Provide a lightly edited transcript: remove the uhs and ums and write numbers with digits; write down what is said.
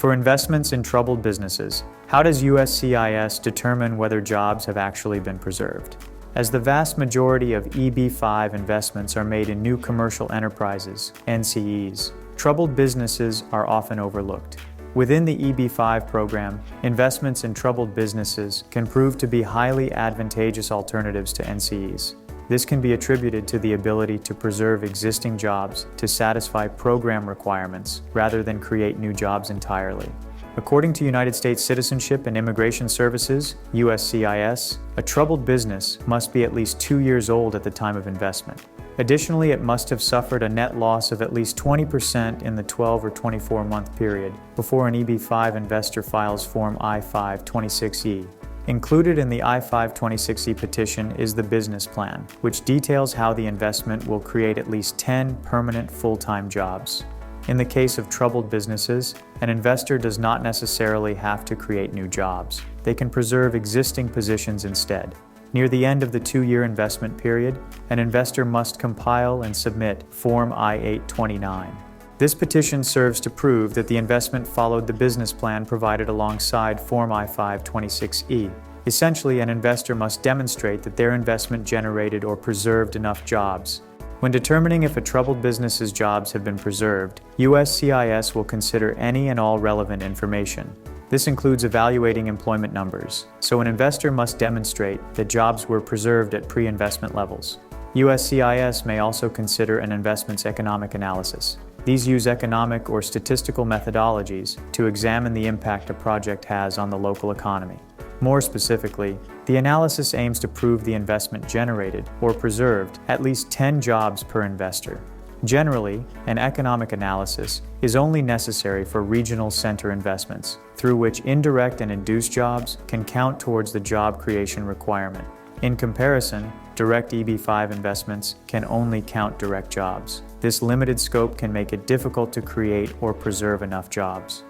For investments in troubled businesses, how does USCIS determine whether jobs have actually been preserved? As the vast majority of EB-5 investments are made in new commercial enterprises, NCEs, troubled businesses are often overlooked. Within the EB-5 program, investments in troubled businesses can prove to be highly advantageous alternatives to NCEs. This can be attributed to the ability to preserve existing jobs to satisfy program requirements rather than create new jobs entirely. According to United States Citizenship and Immigration Services, USCIS, a troubled business must be at least 2 years old at the time of investment. Additionally, it must have suffered a net loss of at least 20% in the 12 or 24-month period before an EB-5 investor files Form I-526E. Included in the I-526E petition is the business plan, which details how the investment will create at least 10 permanent full-time jobs. In the case of troubled businesses, an investor does not necessarily have to create new jobs. They can preserve existing positions instead. Near the end of the 2-year investment period, an investor must compile and submit Form I-829. This petition serves to prove that the investment followed the business plan provided alongside Form I-526E. Essentially, an investor must demonstrate that their investment generated or preserved enough jobs. When determining if a troubled business's jobs have been preserved, USCIS will consider any and all relevant information. This includes evaluating employment numbers, so an investor must demonstrate that jobs were preserved at pre-investment levels. USCIS may also consider an investment's economic analysis. These use economic or statistical methodologies to examine the impact a project has on the local economy. More specifically, the analysis aims to prove the investment generated or preserved at least 10 jobs per investor. Generally, an economic analysis is only necessary for regional center investments, through which indirect and induced jobs can count towards the job creation requirement. In comparison, direct EB-5 investments can only count direct jobs. This limited scope can make it difficult to create or preserve enough jobs.